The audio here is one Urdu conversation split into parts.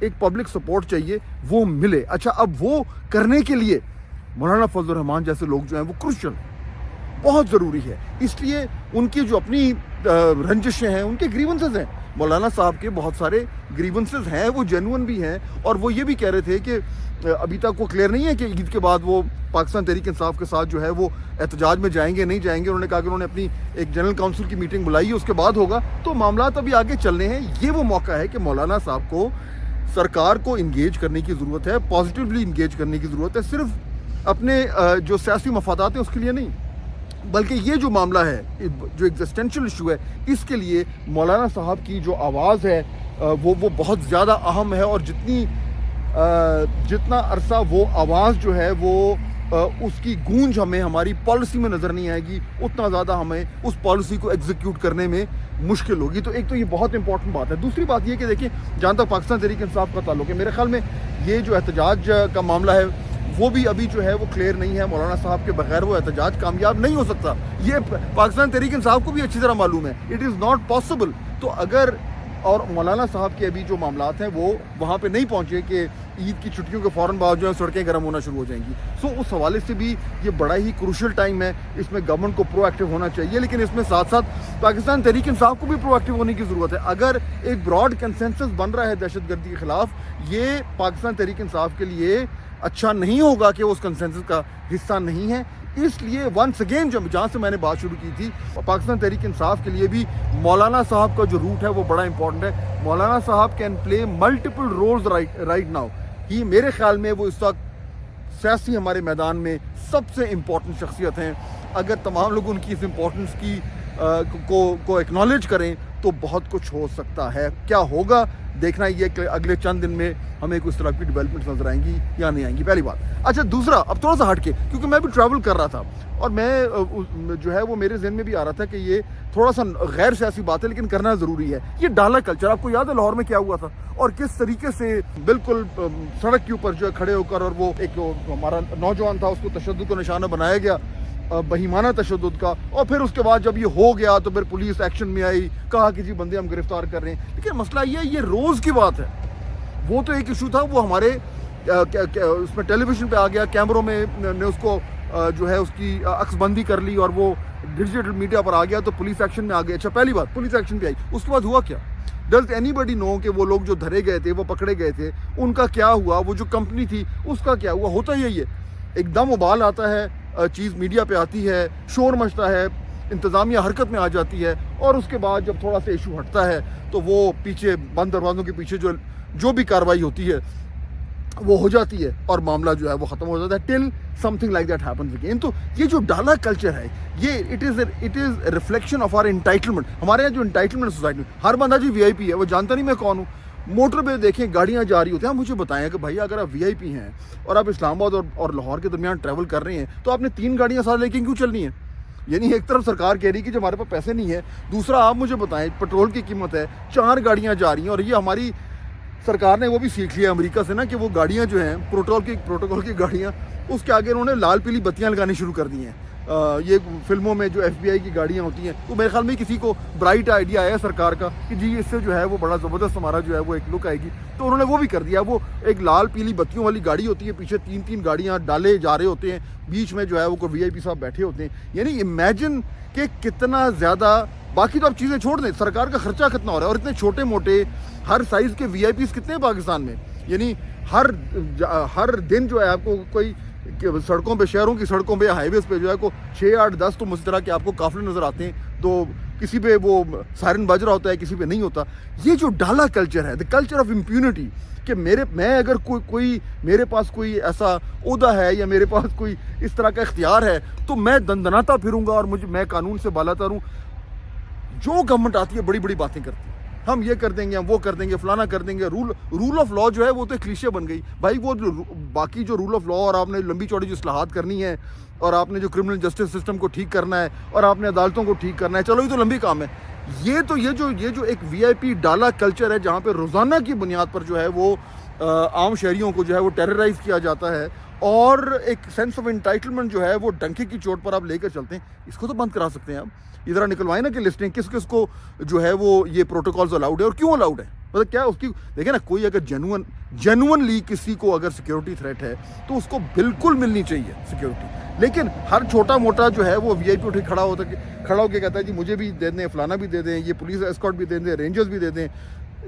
ایک پبلک سپورٹ چاہیے وہ ملے. اچھا اب وہ کرنے کے لیے مولانا فضل الرحمان جیسے لوگ جو ہیں وہ کرشل بہت ضروری ہے. اس لیے ان کی جو اپنی رنجشیں ہیں, ان کے گریونسز ہیں, مولانا صاحب کے بہت سارے گریونسز ہیں, وہ جینون بھی ہیں. اور وہ یہ بھی کہہ رہے تھے کہ ابھی تک وہ کلیئر نہیں ہے کہ عید کے بعد وہ پاکستان تحریک انصاف کے ساتھ جو ہے وہ احتجاج میں جائیں گے نہیں جائیں گے. انہوں نے کہا کہ انہوں نے اپنی ایک جنرل کاؤنسل کی میٹنگ بلائی ہے, اس کے بعد ہوگا. تو معاملات ابھی آگے چلنے ہیں. یہ وہ موقع ہے کہ مولانا صاحب کو سرکار کو انگیج کرنے کی ضرورت ہے, پازیٹیولی انگیج کرنے کی ضرورت ہے, صرف اپنے جو سیاسی مفادات ہیں اس کے لیے نہیں, بلکہ یہ جو معاملہ ہے جو ایگزسٹینشل ایشو ہے اس کے لیے مولانا صاحب کی جو آواز ہے وہ بہت زیادہ اہم ہے. اور جتنا عرصہ وہ آواز جو ہے وہ اس کی گونج ہمیں ہماری پالیسی میں نظر نہیں آئے گی, اتنا زیادہ ہمیں اس پالیسی کو ایگزیکیوٹ کرنے میں مشکل ہوگی. تو ایک تو یہ بہت امپورٹنٹ بات ہے. دوسری بات یہ کہ دیکھیں جہاں تک پاکستان تحریک انصاف کا تعلق ہے, میرے خیال میں یہ جو احتجاج کا معاملہ ہے وہ بھی ابھی جو ہے وہ کلیئر نہیں ہے. مولانا صاحب کے بغیر وہ احتجاج کامیاب نہیں ہو سکتا, یہ پاکستان تحریک انصاف کو بھی اچھی طرح معلوم ہے. It is not possible. تو اگر اور مولانا صاحب کے ابھی جو معاملات ہیں وہ وہاں پہ نہیں پہنچے کہ عید کی چھٹیوں کے فوراً بعد جو ہے سڑکیں گرم ہونا شروع ہو جائیں گی. سو اس حوالے سے بھی یہ بڑا ہی کروشل ٹائم ہے. اس میں گورنمنٹ کو پرو ایکٹیو ہونا چاہیے, لیکن اس میں ساتھ ساتھ پاکستان تحریک انصاف کو بھی پرو ایکٹیو ہونے کی ضرورت ہے. اگر ایک براڈ کنسنسس بن رہا ہے دہشت گردی کے خلاف, یہ پاکستان تحریک انصاف کے لیے اچھا نہیں ہوگا کہ وہ اس کنسنسس کا حصہ نہیں ہے. اس لیے ونس اگین جہاں سے میں نے بات شروع کی تھی, پاکستان تحریک انصاف کے لیے بھی مولانا صاحب کا جو روٹ ہے وہ بڑا امپورٹنٹ ہے. مولانا صاحب can play multiple roles right now. میرے خیال میں وہ اس وقت سیاسی ہمارے میدان میں سب سے امپورٹنٹ شخصیت ہیں. اگر تمام لوگ ان کی اس امپورٹنس کی کو ایکنالج کریں تو بہت کچھ ہو سکتا ہے. کیا ہوگا دیکھنا یہ کہ اگلے چند دن میں ہمیں کوئی اس طرح کی ڈیولپمنٹس نظر آئیں گی یا نہیں آئیں گی, پہلی بات. اچھا دوسرا, اب تھوڑا سا ہٹ کے, کیونکہ میں بھی ٹریول کر رہا تھا اور میں جو ہے وہ میرے ذہن میں بھی آ رہا تھا کہ یہ تھوڑا سا غیر سیاسی بات ہے لیکن کرنا ضروری ہے. یہ ڈالا کلچر, آپ کو یاد ہے لاہور میں کیا ہوا تھا اور کس طریقے سے بالکل سڑک کے اوپر جو ہے کھڑے ہو کر, اور وہ ایک ہمارا نوجوان تھا اس کو تشدد کا نشانہ بنایا گیا, بہیمانہ تشدد کا. اور پھر اس کے بعد جب یہ ہو گیا تو پھر پولیس ایکشن میں آئی, کہا کہ جی بندے ہم گرفتار کر رہے ہیں. لیکن مسئلہ یہ روز کی بات ہے. وہ تو ایک ایشو تھا, وہ ہمارے اس میں ٹیلی ویژن پہ آ گیا, کیمروں میں نے اس کو جو ہے اس کی عکس بندی کر لی اور وہ ڈیجیٹل میڈیا پر آ گیا تو پولیس ایکشن میں آ گیا. اچھا پہلی بات پولیس ایکشن پہ آئی, اس کے بعد ہوا کیا؟ ڈز اینی بڈی نو کہ وہ لوگ جو دھرے گئے تھے, وہ پکڑے گئے تھے, ان کا کیا ہوا؟ وہ جو کمپنی تھی اس کا کیا ہوا؟ ہوتا یہی ہے, ایک دم ابال آتا ہے, چیز میڈیا پہ آتی ہے, شور مچتا ہے, انتظامیہ حرکت میں آ جاتی ہے, اور اس کے بعد جب تھوڑا سا ایشو ہٹتا ہے تو وہ پیچھے بند دروازوں کے پیچھے جو بھی کارروائی ہوتی ہے وہ ہو جاتی ہے اور معاملہ جو ہے وہ ختم ہو جاتا ہے till something like that happens again. تو یہ جو ڈالا کلچر ہے یہ it is reflection of our entitlement. ہمارے یہاں جو انٹائٹلمنٹ سوسائٹی میں ہر بندہ جی وی آئی پی ہے, وہ جانتا نہیں میں کون ہوں. موٹر پہ دیکھیں گاڑیاں جا رہی ہوتی ہیں, آپ مجھے بتائیں کہ بھائی اگر آپ وی آئی پی ہیں اور آپ اسلام آباد اور لاہور کے درمیان ٹریول کر رہے ہیں تو آپ نے 3 گاڑیاں ساتھ لے کے کیوں چلنی ہیں؟ یعنی ایک طرف سرکار کہہ رہی کہ جو ہمارے پاس پیسے نہیں ہے, دوسرا آپ مجھے بتائیں پیٹرول کی قیمت ہے, 4 گاڑیاں جا رہی ہیں. اور یہ ہماری سرکار نے وہ بھی سیکھ لیا امریکہ سے نا کہ وہ گاڑیاں جو ہیں پروٹوکول کی گاڑیاں, اس کے آگے انہوں نے لال پیلی بتیاں لگانی شروع کر دی ہیں. یہ فلموں میں جو ایف بی آئی کی گاڑیاں ہوتی ہیں, تو میرے خیال میں کسی کو برائٹ آئیڈیا آیا سرکار کا کہ جی اس سے جو ہے وہ بڑا زبردست ہمارا جو ہے وہ ایک لک آئے گی, تو انہوں نے وہ بھی کر دیا. وہ ایک لال پیلی بتیوں والی گاڑی ہوتی ہے, پیچھے 3 گاڑیاں ڈالے جا رہے ہوتے ہیں, بیچ میں جو ہے وہ کوئی وی آئی پی صاحب بیٹھے ہوتے ہیں. یعنی امیجن کہ کتنا زیادہ, باقی تو آپ چیزیں چھوڑ دیں, سرکار کا خرچہ کتنا ہو رہا ہے, اور اتنے چھوٹے موٹے ہر سائز کے وی آئی پیز کتنے ہیں پاکستان میں. یعنی ہر دن جو ہے آپ کو کوئی سڑکوں پہ, شہروں کی سڑکوں پہ, ہائی ویز پہ جو ہے کو 6 8 10 تو اس طرح کے آپ کو قافلے نظر آتے ہیں. تو کسی پہ وہ سائرن بج رہا ہوتا ہے, کسی پہ نہیں ہوتا. یہ جو ڈالا کلچر ہے, دا کلچر آف امپیونٹی, کہ میں اگر کوئی میرے پاس کوئی ایسا عہدہ ہے یا میرے پاس کوئی اس طرح کا اختیار ہے تو میں دندناتا پھروں گا اور میں قانون سے بالاتر ہوں. جو گورنمنٹ آتی ہے بڑی بڑی باتیں کرتی ہے, ہم یہ کر دیں گے, ہم وہ کر دیں گے, فلانا کر دیں گے. رول آف لا جو ہے وہ تو کلیشے بن گئی بھائی. وہ باقی جو رول آف لا, اور آپ نے لمبی چوڑی جو اصلاحات کرنی ہے, اور آپ نے جو کرمنل جسٹس سسٹم کو ٹھیک کرنا ہے, اور آپ نے عدالتوں کو ٹھیک کرنا ہے, چلو یہ تو لمبی کام ہے. یہ جو ایک وی آئی پی ڈالا کلچر ہے جہاں پہ روزانہ کی بنیاد پر جو ہے وہ عام شہریوں کو جو ہے وہ ٹیررائز کیا جاتا ہے اور ایک سینس آف انٹائٹلمنٹ جو ہے وہ ڈنکے کی چوٹ پر آپ لے کر چلتے ہیں, اس کو تو بند کرا سکتے ہیں آپ. ادھر نکلوائیں نا کہ لسٹیں کس کس کو جو ہے وہ یہ پروٹوکالز الاؤڈ ہے اور کیوں الاؤڈ ہے, مطلب کیا اس کی دیکھیں نا. کوئی اگر جینوئنلی کسی کو اگر سیکیورٹی تھریٹ ہے تو اس کو بالکل ملنی چاہیے سیکیورٹی, لیکن ہر چھوٹا موٹا جو ہے وہ وی آئی پی اٹھ کے کھڑا ہو کے کہتا ہے جی مجھے بھی دے دیں, فلانا بھی دے دیں, یہ پولیس اسکارٹ بھی دے دیں, رینجرز بھی دے دیں.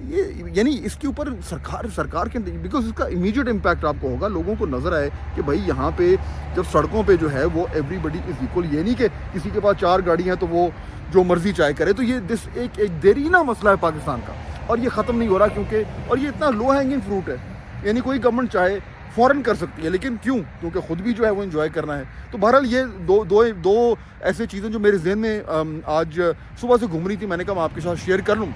یہ یعنی اس کے اوپر سرکار کے, بیکاز اس کا امیڈیٹ امپیکٹ آپ کو ہوگا, لوگوں کو نظر آئے کہ بھائی یہاں پہ جب سڑکوں پہ جو ہے وہ ایوری بڈی از ایکول, یہ نہیں کہ کسی کے پاس 4 گاڑی ہیں تو وہ جو مرضی چاہے کرے. تو یہ ایک دیرینہ مسئلہ ہے پاکستان کا اور یہ ختم نہیں ہو رہا کیونکہ, اور یہ اتنا لو ہینگنگ فروٹ ہے, یعنی کوئی گورنمنٹ چاہے فوراً کر سکتی ہے, لیکن کیوں؟ کیونکہ خود بھی جو ہے وہ انجوائے کرنا ہے. تو بہرحال یہ دو ایسے چیزیں جو میرے ذہن میں آج صبح سے گھوم رہی تھی, میں نے کہا میں آپ کے ساتھ شیئر کر لوں.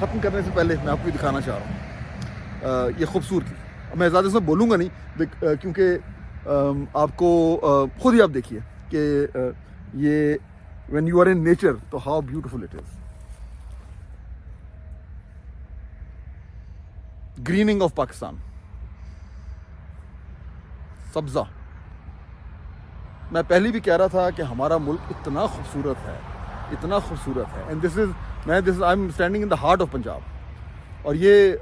ختم کرنے سے پہلے میں آپ کو دکھانا چاہ رہا ہوں یہ خوبصورتی. میں زیادہ سے بولوں گا نہیں کیونکہ آپ کو خود ہی آپ دیکھیے کہ یہ when you are in nature تو how beautiful it is. گریننگ of Pakistan, سبزہ. میں پہلے بھی کہہ رہا تھا کہ ہمارا ملک اتنا خوبصورت ہے, اتنا خوبصورت ہے, and I am standing in the heart of Punjab. اور یہ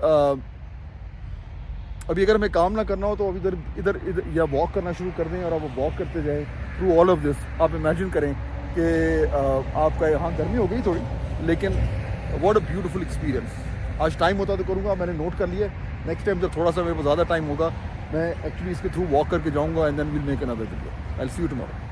ابھی اگر ہمیں کام نہ کرنا ہو تو اب ادھر یا واک کرنا شروع کر دیں اور آپ واک کرتے جائیں تھرو آل آف دس. آپ امیجن کریں کہ آپ کا یہاں گرمی ہو گئی تھوڑی, لیکن واٹ اے بیوٹیفل ایکسپیرینس. آج ٹائم ہوتا تو کروں گا, میں نے نوٹ کر لیا. نیکسٹ ٹائم جب تھوڑا سا میرے پاس زیادہ ٹائم ہوگا میں ایکچولی اس کے تھرو واک کر کے جاؤں گا, and then we'll make another video. I will see you tomorrow.